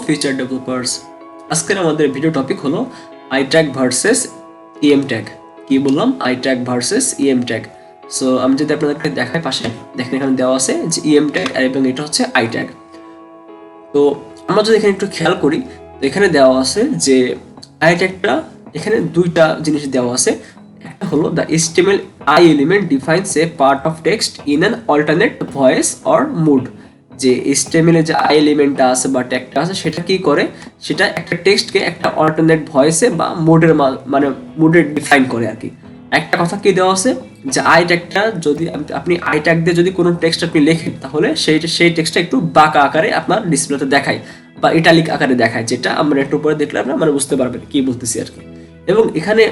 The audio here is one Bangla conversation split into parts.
Feature developers. আজকের আমাদের ভিডিও টপিক হলো I tag versus EM tag. কি বললাম? I tag versus EM tag. So আমি যদি আপনাদেরকে দেখাই, পাশে দেখেন এখানে দেওয়া আছে যে ইএম ট্যাগ এবং এটা হচ্ছে আই ট্যাগ। তো আমরা যদি এখানে একটু খেয়াল করি, তো এখানে দেওয়া আছে যে আই ট্যাগটা, এখানে দুইটা জিনিস দেওয়া আছে। একটা হলো the HTML I element defines a part of text in an alternate voice or mood. যে HTML এর যে আই এলিমেন্টটা আছে বা ট্যাগটা আছে, সেটা কি করে, সেটা একটা টেক্সটকে একটা অল্টারনেট ভয়েসে বা মুডের মানে মুডে ডিফাইন করে আর কি। একটা কথা কি দেওয়া আছে যে আই ট্যাগটা যদি আপনি আই ট্যাগ দিয়ে যদি কোনো টেক্সট আপনি লেখেন, তাহলে সেই টেক্সটটা একটু বাঁকা আকারে আপনার ডিসপ্লেতে দেখায় বা ইটালিক আকারে দেখায়, যেটা আমরা একটু পরে দেখলে আপনারা মানে বুঝতে পারবেন কি বলতেছি আর কি। এবং এখানে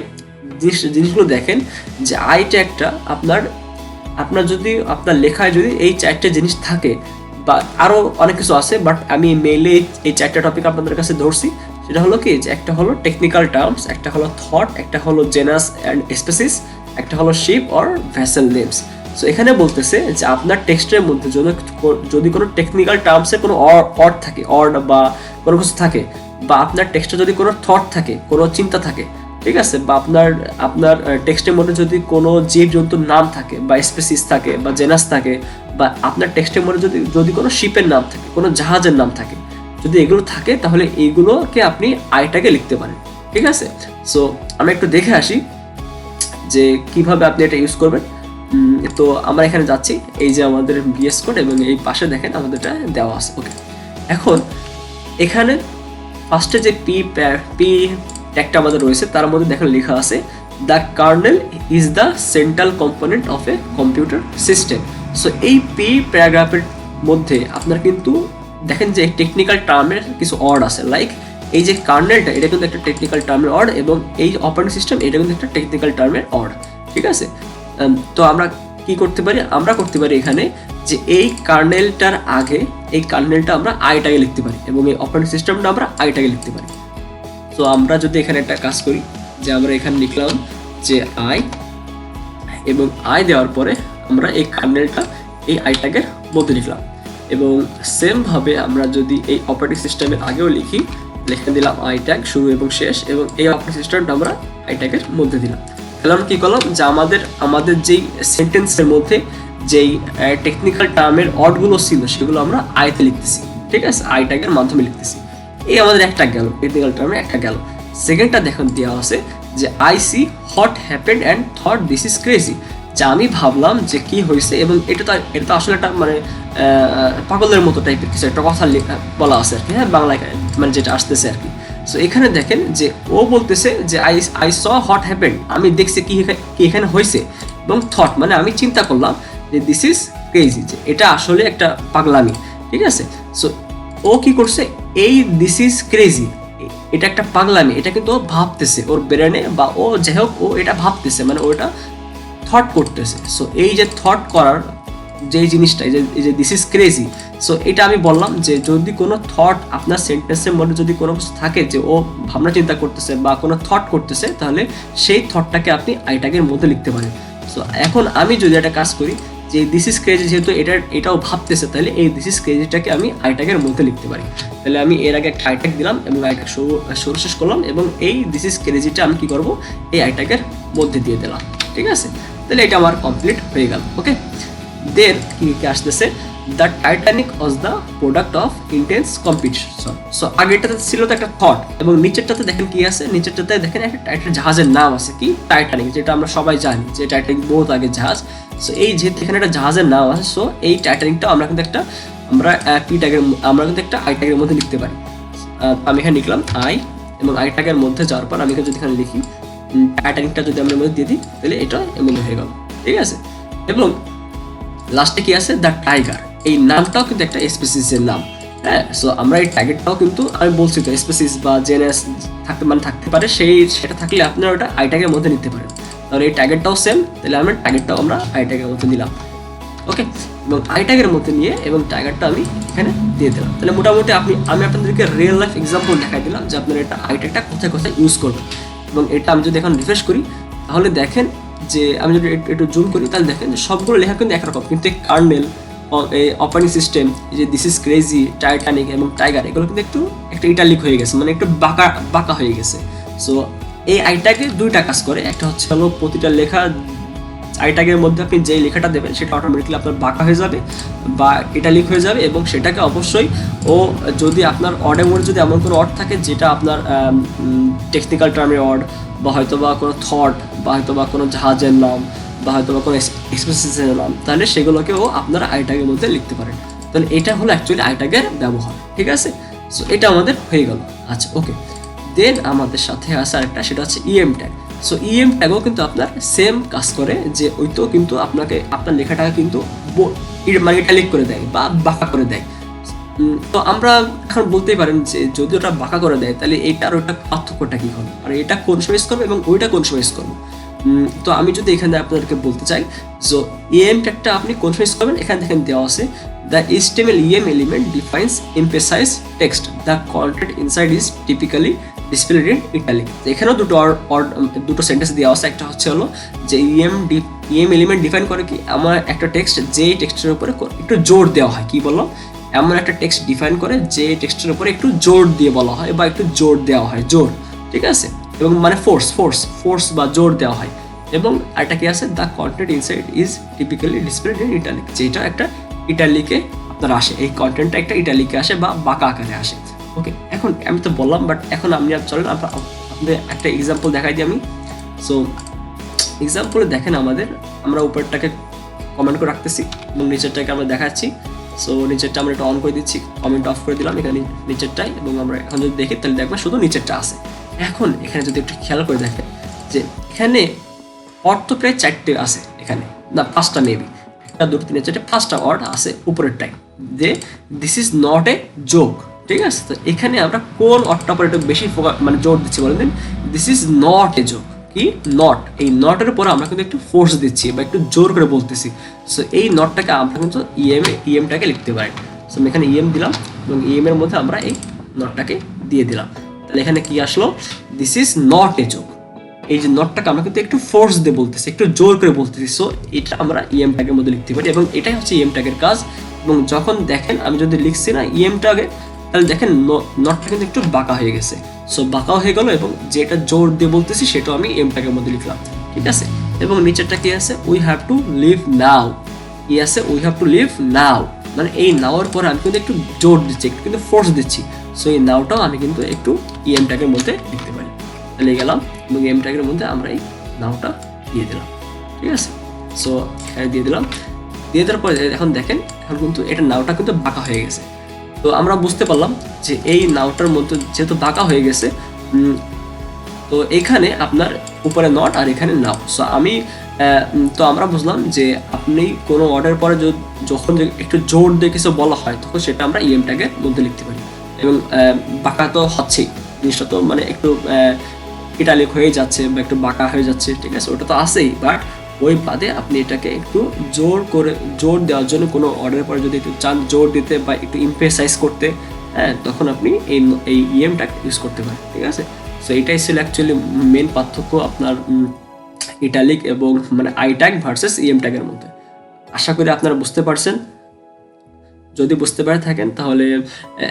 জিনিসগুলো দেখেন যে আই ট্যাগটা আপনার যদি আপনার লেখায় যদি এই চারটে জিনিস থাকে, বা আরও অনেক কিছু আছে, বাট আমি মেইনলি এই চারটা টপিক আপনাদের কাছে ধরছি। সেটা হলো কি, যে একটা হলো টেকনিক্যাল টার্মস, একটা হলো থট, একটা হলো জেনাস অ্যান্ড স্পেসিস, একটা হলো ship or vessel names. So এখানে বলতেছে যে আপনার টেক্সটের মধ্যে যদি কোনো টেকনিক্যাল টার্মসের কোনো অর্ড থাকে, অর্ড বা কোনো কিছু থাকে, বা আপনার টেক্সটে যদি কোনো থট থাকে, কোনো চিন্তা থাকে, ঠিক আছে, বা আপনার টেক্সটের মধ্যে যদি কোনো জীবজন্তুর নাম থাকে, বা স্পেসিস থাকে, বা জেনাস থাকে, বা আপনার টেক্সটের মধ্যে যদি কোনো শিপের নাম থাকে, কোনো জাহাজের নাম থাকে, যদি এগুলো থাকে, তাহলে এইগুলোকে আপনি আই ট্যাগে লিখতে পারেন। ঠিক আছে, সো আমরা একটু দেখে আসি যে কিভাবে আপনি এটা ইউজ করবেন। তো আমরা এখানে যাচ্ছি, এই যে আমাদের VS কোড, এবং এই পাশে দেখেন আমাদেরটা দেওয়া আছে। ওকে, এখন এখানে ফার্স্টে যে পি ট্যাগটা আমাদের রয়েছে, তার মধ্যে দেখেন লেখা আছে the kernel is the central component of a computer system. So এই পি প্যারাগ্রাফের মধ্যে আপনার কিন্তু দেখেন যে টেকনিক্যাল টার্মের কিছু অর্ড আছে, লাইক এই যে কার্নেলটা, এটা কিন্তু একটা টেকনিক্যাল টার্মের অর্ড, এবং এই অপারেটিং সিস্টেম, এটা কিন্তু একটা টেকনিক্যাল টার্মের অর্ড। ঠিক আছে, তো আমরা কি করতে পারি, আমরা করতে পারি এখানে যে এই কার্নেলটার আগে এই কার্নেলটা আমরা আই ট্যাগে লিখতে পারি, এবং এই অপারেটিং সিস্টেমটা আমরা আই ট্যাগে লিখতে পারি। তো আমরা যদি এখানে একটা কাজ করি, যে আমরা এখানে লিখলাম যে আই, এবং আই দেওয়ার পরে আমরা এই কার্নেলটা এই আই ট্যাগের মধ্যে লিখলাম, এবং সেম ভাবে আমরা যদি এই অপারেটিং সিস্টেমের আগেও লিখি, লিখে দিলাম আই ট্যাগ শুরু এবং শেষ, এবং এই অপারেটিং সিস্টেমটা আমরা আই ট্যাগের মধ্যে দিলাম। তাহলে আমরা কি করলাম, যে আমাদের যেই সেন্টেন্সের মধ্যে যেই টেকনিক্যাল টার্মের অর্ডগুলো ছিল, সেগুলো আমরা আইতে লিখতেছি। ঠিক আছে, আই ট্যাগের মাধ্যমে লিখতেছি। এই আমাদের একটা গেল, টেকনিক্যাল টার্মে একটা গেল। সেকেন্ডটা দেখুন দেওয়া আছে যে I see what happened and thought this is crazy. যে আমি ভাবলাম যে কি হয়েছে, এবং এটা তো আসলে একটা মানে পাগলের মতো টাইপের কিছু একটা কথা বলা আছে আর কি, হ্যাঁ, বাংলায় মানে যেটা আসতেছে আর কি। সো এখানে দেখেন যে ও বলতেছে যে আই স হোয়াট হ্যাপেন্ড, আমি দেখছি কি এখানে হয়েছে, এবং থট মানে আমি চিন্তা করলাম যে দিস ইজ ক্রেজি, যে এটা আসলে একটা পাগলামি। ঠিক আছে, সো ও কি করছে, এই দিস ইজ ক্রেজি, এটা একটা পাগলামি, এটা কিন্তু ও ভাবতেছে ওর ব্রেনে, বা ও যাই হোক ও এটা ভাবতেছে, মানে ওটা থট করতেছে। সো এই যে থট করার যেই জিনিসটা, এই যে দিস ইজ ক্রেজি, সো এটা আমি বললাম যে যদি কোনো থট আপনার সেন্টেন্সের মধ্যে যদি কোনো কিছু থাকে, যে ও ভাবনা চিন্তা করতেছে বা কোনো থট করতেছে, তাহলে সেই থটটাকে আপনি আই ট্যাগের মধ্যে লিখতে পারেন। সো এখন আমি যদি একটা কাজ করি, যে দিস ইজ ক্রেজি, যেহেতু এটাও ভাবতেছে, তাহলে এই দিস ইজ ক্রেজিটাকে আমি আই ট্যাগের মধ্যে লিখতে পারি। তাহলে আমি এর আগে একটা আই ট্যাগ দিলাম, এবং আই ট্যাগ শুরু শেষ করলাম, এবং এই দিস ইজ ক্রেজিটা আমি কি করব, এই আই ট্যাগের মধ্যে দিয়ে দিলাম। ঠিক আছে, তাহলে এটা আমার কমপ্লিট হয়ে গেল। ওকে, দের কি আসতেছে, the Titanic was the product of intense competition. So আগেরটাতে ছিল তো একটা থট, এবং নিচেরটাতে দেখেন কি আছে, নিচেরটাতে দেখেন একটা জাহাজের নাম আছে, কি টাইটানিক, যেটা আমরা সবাই জানি যে টাইটানিক বহুত আগে জাহাজ। সো এই যেহেতু এখানে একটা জাহাজের নাম আছে, সো এই টাইটানিকটা আমরা কিন্তু একটা আই ট্যাগের মধ্যে লিখতে পারি। আমি এখানে লিখলাম আই, এবং আই ট্যাগের মধ্যে যাওয়ার পর আমি যদি এখানে লিখি টাইটানিকটা যদি আমরা মধ্যে দিয়ে দিই, তাহলে এটা এর মধ্যে হয়ে গেল। ঠিক আছে, এবং লাস্টে কি আছে, দ্য টাইগার, এই নামটাও কিন্তু একটা স্পেসিসের নাম। হ্যাঁ, সো আমরা এই ট্যাগেরটাও কিন্তু আমি বলছি তো স্পেসিস বা জেনাস থাকতে পারে, সেটা থাকলে আপনারা ওটা আই ট্যাগের মধ্যে নিতে পারেন। তাহলে এই ট্যাগেরটাও সেম, তাহলে আমরা ট্যাগেরটাও আমরা আই ট্যাগের মধ্যে দিলাম। ওকে, এবং আই ট্যাগের মধ্যে নিয়ে এবং ট্যাগারটা আমি এখানে দিয়ে দিলাম। তাহলে মোটামুটি আমি আপনাদেরকে রিয়েল লাইফ এক্সাম্পল দেখাই দিলাম যে আপনারা এটা আই ট্যাগটা কোথায় কোথায় ইউজ করবেন। এবং এটা আমি যদি এখন রিফ্রেশ করি, তাহলে দেখেন যে আমি যদি একটু জুম করি, তাহলে দেখেন যে সবগুলো লেখা কিন্তু একরকম, কিন্তু এই কার্নেল অপারেটিং সিস্টেম, যে দিস ইজ ক্রেজি, টাইটানিক এবং টাইগার, এগুলো কিন্তু একটু একটা ইটালিক হয়ে গেছে, মানে একটু বাঁকা বাঁকা হয়ে গেছে। সো এই আইটাকে দুইটা কাজ করে, একটা হচ্ছে হলো প্রতিটা লেখা আইটাগের মধ্যে আপনি যেই লেখাটা দেবেন সেটা অটোমেটিকলি আপনার বাঁকা হয়ে যাবে বা ইটালিক হয়ে যাবে, এবং সেটাকে অবশ্যই ও যদি আপনার অর্ডের মধ্যে যদি এমন কোনো অর্ড থাকে যেটা আপনার টেকনিক্যাল টার্মের অর্ড, বা হয়তো বা কোনো থট, বা হয়তো বা কোনো জাহাজের নাম, বা হয়তো বা কোনো এক্সপ্রেসের নাম, তাহলে সেগুলোকে ও আপনার আইটাগের মধ্যে লিখতে পারেন। তাহলে এটা হলো অ্যাকচুয়ালি আইটাগের ব্যবহার, ঠিক আছে। সো এটা আমাদের হয়ে গেল। আচ্ছা, ওকে। দেন আমাদের সাথে আছে আরেকটা, সেটা হচ্ছে ইএম ট্যাগ। সো ইএম ট্যাগও কিন্তু আপনার সেম কাজ করে, যে ওই তো কিন্তু আপনাকে আপনার লেখাটাকে কিন্তু মানে ইটালিক করে দেয় বা বাঁকা করে দেয়। তো আমরা এখন বলতেই পারেন যে যদি ওটা বাঁকা করে দেয় তাহলে এইটার ওইটা পার্থক্যটা কি হবে, আর এটা কোন সময় ইউজ করবো এবং ওইটা কোন সময় ইউজ করবো। তো আমি যদি এখানে আপনাদেরকে বলতে চাই, সো ইএম ট্যাগটা আপনি কোন সময় ইউজ করবেন, এখানে দেখেন দেওয়া আছে, the HTML EM element defines emphasize text. The content inside is typically displayed in italic. এখানেও দুটো সেন্টেন্স দেওয়া আছে। একটা হচ্ছে হলো যে EM এলিমেন্ট ডিফাইন করে কি, আমার একটা টেক্সট যে টেক্সটের উপরে একটু জোর দেওয়া হয়, কি বললাম, এমন একটা টেক্সট ডিফাইন করে যে টেক্সটের উপরে একটু জোর দিয়ে বলা হয় বা একটু জোর দেওয়া হয়, জোর, ঠিক আছে, এবং মানে ফোর্স বা জোর দেওয়া হয়। এবং একটা কি আছে, the content inside is typically displayed in italic, যেটা একটা ইটালিকে আপনার আসে, এই কন্টেন্টটা একটা ইটালিকে আসে বা বাঁকা আকারে আসে। ওকে, এখন আমি তো বললাম, বাট এখন আপনি চলেন আপনাদের একটা এক্সাম্পল দেখাই দিই আমি। সো এক্সাম্পলে দেখেন আমরা উপরটাকে কমেন্ট করে রাখতেছি এবং নিচেরটাকে আমরা দেখাচ্ছি। সো নিচেরটা আমরা একটু অন করে দিচ্ছি, কমেন্ট অফ করে দিলাম এখানে নিচেরটাই, এবং আমরা এখন যদি দেখি তাহলে দেখবেন শুধু নিচেরটা আছে। এখন এখানে যদি একটু খেয়াল করে দেখেন যে এখানে অর্থ প্রায় 4টে আছে, এখানে না 5টা মেবি, 1 2 3 4 5টা ওয়ার্ড আছে উপরেরটাই, যে this is not a joke, ঠিক আছে। তো এখানে আমরা কোন অর্থটা পরে একটু বেশি মানে জোর দিচ্ছি বলেন দিন, this is not a joke, কি নট, এই নটের উপরে আমরা কিন্তু একটু ফোর্স দিচ্ছি বা একটু জোর করে বলতেছি। সো এই নটটাকে আমরা কিন্তু ইএমটাকে লিখতে পারি। সো আমি এখানে ইএম দিলাম এবং ইএম এর মধ্যে আমরা এই নটটাকে দিয়ে দিলাম। তাহলে এখানে কি আসলো, this is not a joke, এই যে নটটাকে আমরা কিন্তু একটু ফোর্স দিয়ে বলতেছি, একটু জোর করে বলতেছি। সো এটা আমরা ইএম ট্যাগের মধ্যে লিখতে পারি, এবং এটাই হচ্ছে ইএম ট্যাগের কাজ। এবং যখন দেখেন আমি যদি লিখছি না ইএম ট্যাগে, তাহলে দেখেন নটটা কিন্তু একটু বাঁকা হয়ে গেছে। সো বাঁকাও হয়ে গেল, এবং যেটা জোর দিয়ে বলতেছি সেটাও আমি ইএম ট্যাগের মধ্যে লিখলাম, ঠিক আছে। এবং নিচেরটা কি আছে, উই হ্যাভ টু লিভ নাও, কি আছে, উই হ্যাভ টু লিভ নাও, মানে এই নাওয়ার পরে আমি কিন্তু একটু জোর দিচ্ছি, একটু কিন্তু ফোর্স দিচ্ছি। সো এই নাওটাও আমি কিন্তু একটু ইএম ট্যাগের মধ্যে লিখতে পারি। তাহলে গেলাম এবং এম ট্যাগের মধ্যে আমরা এই নাওটা দিয়ে দিলাম, ঠিক আছে। সো এখানে দিয়ে দিলাম, দিয়ে দেওয়ার পরে এখন দেখেন এখন কিন্তু এটা নাওটা কিন্তু বাঁকা হয়ে গেছে। তো আমরা বুঝতে পারলাম যে এই নাওটার মধ্যে যেহেতু বাঁকা হয়ে গেছে, তো এখানে আপনার উপরে নট আর এখানে নাও। সো তো আমরা বুঝলাম যে আপনি কোনো অর্ডার পরে যখন একটু জোর দিয়ে কিছু বলা হয় তখন সেটা আমরা ইএম ট্যাগের মধ্যে লিখতে পারি। এবং বাঁকা তো হচ্ছেই, জিনিসটা তো মানে একটু ইটালিক হয়ে যাচ্ছে বা একটু বাঁকা হয়ে যাচ্ছে, ঠিক আছে, ওটা তো আছেই। বাট ওই বাদে আপনি এটাকে একটু জোর দেওয়ার জন্য কোনো অর্ডারের পরে যদি একটু চান জোর দিতে বা একটু ইমফেসাইজ করতে, হ্যাঁ, তখন আপনি এই ইএমটা ইউজ করতে পারেন, ঠিক আছে। সো এইটাই ছিল অ্যাকচুয়ালি মেন পার্থক্য আপনার ইটালিক এবং মানে আই ট্যাগ ভার্সেস ইএম ট্যাগের মধ্যে। আশা করি আপনারা বুঝতে পারছেন। যদি বুঝতে পারে থাকেন তাহলে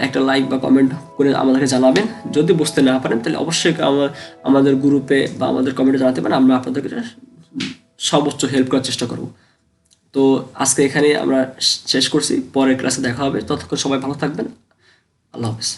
একটা লাইক বা কমেন্ট করে আমাদেরকে জানাবেন। যদি বুঝতে না পারেন তাহলে অবশ্যই আমাদের গ্রুপে বা আমাদের কমেন্টে জানাতে পারেন, আমরা আপনাদেরকে সর্বোচ্চ হেল্প করার চেষ্টা করব। তো আজকে এখানে আমরা শেষ করছি, পরের ক্লাসে দেখা হবে। ততক্ষণ সবাই ভালো থাকবেন। আল্লাহ হাফেজ।